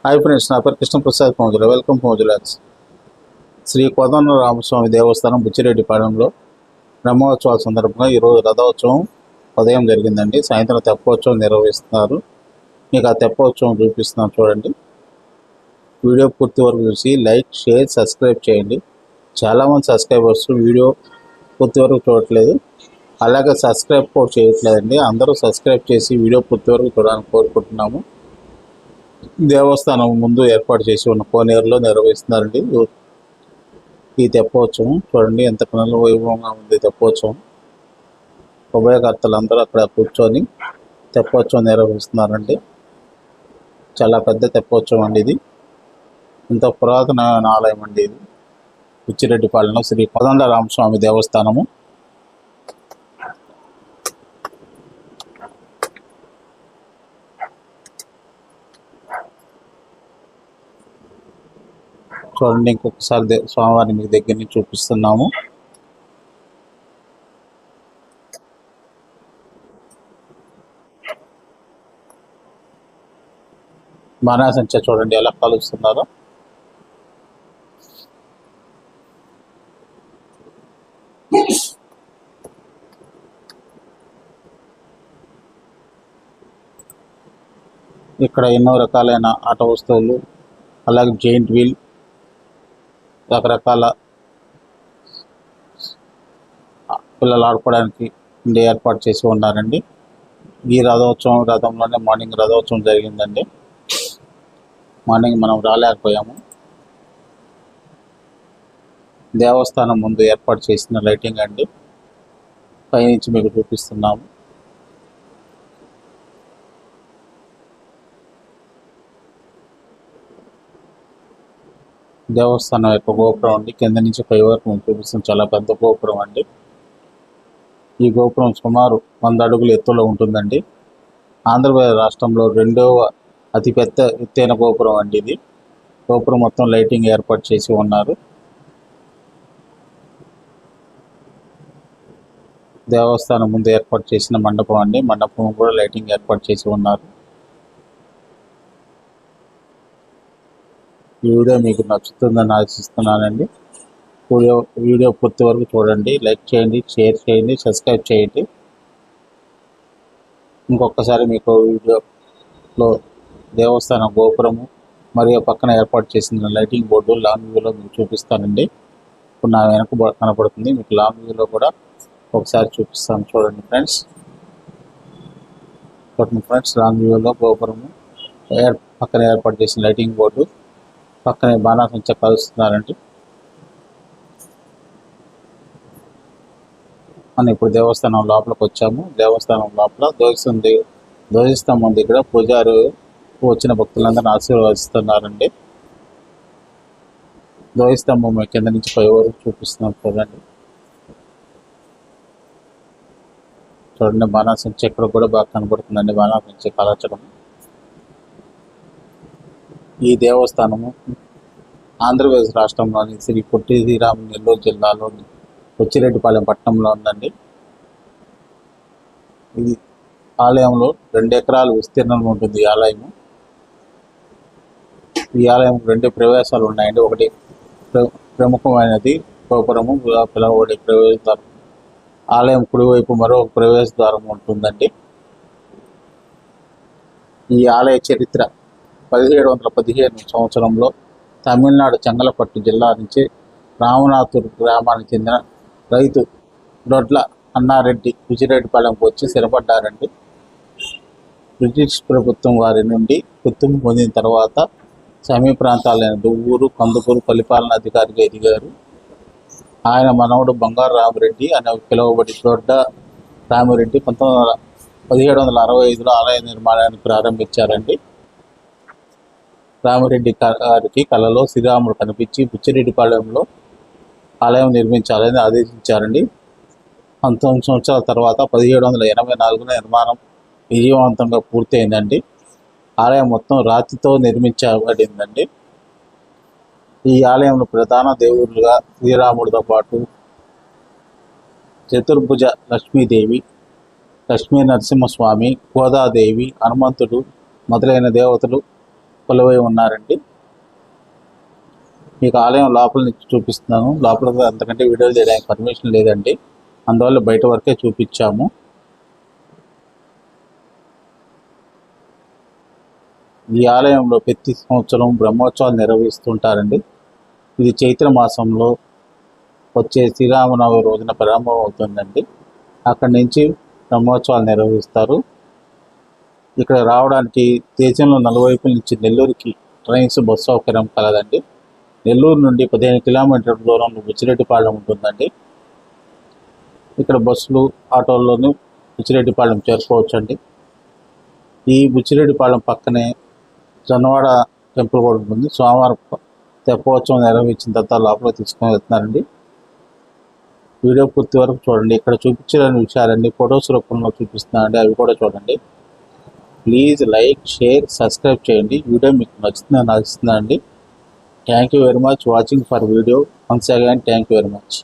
Hi friends, నా పేరు Krishnaprasad పౌజుల. Welcome పౌజులాక్స్. Shri కోదండ రామస్వామి దేవస్థానం బుచ్చిరెడ్డిపాలెంలో బ్రహ్మోత్సవాల సందర్భంగా ఈరోజు రథోత్సవం ఉదయం జరిగిందండి. సాయంత్రం తెప్పోత్సవం నిర్వహిస్తున్నారు. మీకు ఆ తెప్పోత్సవం చూపిస్తున్నాను చూడండి. వీడియో పూర్తి వరకు చూసి లైక్, షేర్, సబ్స్క్రైబ్ చేయండి. చాలామంది సబ్స్క్రైబర్స్ వీడియో పూర్తి వరకు చూడట్లేదు, అలాగే సబ్స్క్రైబ్ కూడా చేయట్లేదండి. అందరూ సబ్స్క్రైబ్ చేసి వీడియో పూర్తి వరకు చూడాలని కోరుకుంటున్నాము. దేవస్థానం ముందు ఏర్పాటు చేసి ఉన్న కోనేరులో నిర్వహిస్తున్నారండి ఈ తెప్పోత్సవం. చూడండి ఎంత కనుల వైభవంగా ఉంది తెప్పోత్సవం. ఉభయకర్తలు అందరూ అక్కడ కూర్చొని తెప్పోత్సవం నిర్వహిస్తున్నారండి. చాలా పెద్ద తెప్పోత్సవం అండి ఇది. ఎంతో పురాతనమైన ఆలయం అండి ఇది. బుచ్చిరెడ్డిపాలెంలో శ్రీ కోదండ రామస్వామి దేవస్థానము. చూడండి, ఇంకొకసారి స్వామివారిని మీకు దగ్గర నుంచి చూపిస్తున్నాము. బాణాసంచా చూడండి ఎలా కలుస్తున్నారో. ఇక్కడ ఎన్నో రకాలైన ఆట వస్తువులు, అలాగే జైంట్ వీల్, రకరకాల పిల్లలు ఆడుకోవడానికి ఏర్పాటు చేసి ఉన్నారండి. ఈ రథంలోనే మార్నింగ్ రథోత్సవం జరిగిందండి. మార్నింగ్ మనం రాలేకపోయాము. దేవస్థానం ముందు ఏర్పాటు చేసిన లైటింగ్ అండి, పైనుంచి మీకు చూపిస్తున్నాము. దేవస్థానం యొక్క గోపురం అండి, కింద నుంచి పై వరకు చూపిస్తుంది. చాలా పెద్ద గోపురం అండి. ఈ గోపురం సుమారు 100 అడుగుల ఎత్తులో ఉంటుందండి. ఆంధ్రప్రదేశ్ రాష్ట్రంలో రెండవ అతిపెద్ద ఎత్తైన గోపురం అండి ఇది. గోపురం మొత్తం లైటింగ్ ఏర్పాటు చేసి ఉన్నారు. దేవస్థానం ముందు ఏర్పాటు చేసిన మండపం అండి. మండపం కూడా లైటింగ్ ఏర్పాటు చేసి ఉన్నారు. ఈ వీడియో మీకు నచ్చుతుందని ఆశిస్తున్నానండి. వీడియో పూర్తి వరకు చూడండి. లైక్ చేయండి, షేర్ చేయండి, సబ్స్క్రైబ్ చేయండి. ఇంకొకసారి మీకు వీడియోలో దేవస్థానం గోపురము మరియు పక్కన ఏర్పాటు చేసిన లైటింగ్ బోర్డు లాంగ్ వ్యూలో మీకు చూపిస్తానండి. ఇప్పుడు నా వెనక కనపడుతుంది, మీకు లాంగ్ వ్యూలో కూడా ఒకసారి చూపిస్తాను చూడండి ఫ్రెండ్స్. లాంగ్ వ్యూలో గోపురము పక్కన ఏర్పాటు చేసిన లైటింగ్ బోర్డు, పక్కనే బాణాసంచా కలుస్తున్నారండి. మనం ఇప్పుడు దేవస్థానం లోపలికి వచ్చాము. దేవస్థానం లోపల ధ్వజస్తంభం దగ్గర పూజారు వచ్చిన భక్తులందరినీ ఆశీర్వదిస్తున్నారండి. ధ్వజస్తంభం కింద నుంచి పై వరకు చూపిస్తున్నాం చూడండి. చూడండి, బాణాసంచా ఇక్కడ కూడా బాగా కనబడుతుందండి. బాణాసంచా కలచడం. ఈ దేవస్థానము ఆంధ్రప్రదేశ్ రాష్ట్రంలోని శ్రీ పొట్టి శ్రీరాములు నెల్లూరు జిల్లాలోని బుచ్చిరెడ్డిపాలెం పట్టణంలో ఉందండి. ఈ ఆలయంలో 2 ఎకరాల విస్తీర్ణం ఉంటుంది. ఈ ఆలయము ఈ ఆలయం 2 ప్రవేశాలు ఉన్నాయండి. ఒకటి ప్రముఖమైనది గోపురము పిలవబడే ప్రవేశద్వారం. ఆలయం కుడివైపు మరో ప్రవేశద్వారం ఉంటుందండి. ఈ ఆలయ చరిత్ర 1715 సంవత్సరంలో తమిళనాడు చెంగలపట్టు జిల్లా నుంచి రామనాథూరు గ్రామానికి చెందిన రైతు దొడ్ల అన్నారెడ్డి బుచ్చిరెడ్డిపాలెంకు వచ్చి స్థిరపడ్డారండి. బ్రిటిష్ ప్రభుత్వం వారి నుండి గుర్తింపు పొందిన తర్వాత సమీప ప్రాంతాలైన దువ్వూరు, కందుకూరు పరిపాలనా అధికారిగా ఎదిగారు. ఆయన మనవడు బంగారు రామిరెడ్డి అనే పిలువబడి దొడ్డ రామిరెడ్డి 1765లో ఆలయ నిర్మాణాన్ని ప్రారంభించారండి. రామిరెడ్డి గారికి కళలో శ్రీరాముడు కనిపించి బుచ్చిరెడ్డిపాలెంలో ఆలయం నిర్మించాలని ఆదేశించారండి. 19 సంవత్సరాల తర్వాత 1784 నిర్మాణం విజయవంతంగా పూర్తయిందండి. ఆలయం మొత్తం రాతితో నిర్మించబడిందండి. ఈ ఆలయంలో ప్రధాన దేవుళ్ళుగా శ్రీరాముడితో పాటు చతుర్భుజ లక్ష్మీదేవి, లక్ష్మీ నరసింహస్వామి, గోదాదేవి, హనుమంతుడు మొదలైన దేవతలు కొలువై ఉన్నారండి. మీకు ఆలయం లోపల నుంచి చూపిస్తున్నాను. లోపల అంతకంటే వీడియో చేయడానికి పర్మిషన్ లేదండి, అందువల్ల బయట వరకే చూపించాము. ఈ ఆలయంలో ప్రతి సంవత్సరం బ్రహ్మోత్సవాలు నిర్వహిస్తుంటారండి. ఇది చైత్ర మాసంలో వచ్చే శ్రీరామనవమి రోజున ప్రారంభం అవుతుందండి. అక్కడి నుంచి బ్రహ్మోత్సవాలు నిర్వహిస్తారు. ఇక్కడ రావడానికి దేశంలో నలువైపుల నుంచి నెల్లూరుకి ట్రైన్స్ బస్సు సౌకర్యం కలదండి. నెల్లూరు నుండి 15 కిలోమీటర్ల దూరంలో బుచ్చిరెడ్డిపాళెం ఉంటుందండి. ఇక్కడ బస్సులు ఆటోల్లోనూ బుచ్చిరెడ్డిపాళెం చేరుకోవచ్చండి. ఈ బుచ్చిరెడ్డిపాళెం పక్కనే జొన్నవాడ టెంపుల్ కూడా ఉంటుంది. సోమవారం తెప్పోత్సవం నిర్వహించిన తర్వాత లోపల తీసుకొని వెళ్తున్నారండి. వీడియో పూర్తి వరకు చూడండి. ఇక్కడ చూపించిన విషయాలన్నీ ఫొటోస్ రూపంలో చూపిస్తున్నానండి, అవి కూడా చూడండి. ప్లీజ్ లైక్, షేర్, సబ్స్క్రైబ్ చేయండి. వీడియో మీకు నచ్చుతుందండి. Thank you very much watching for video. Once again thank you very much.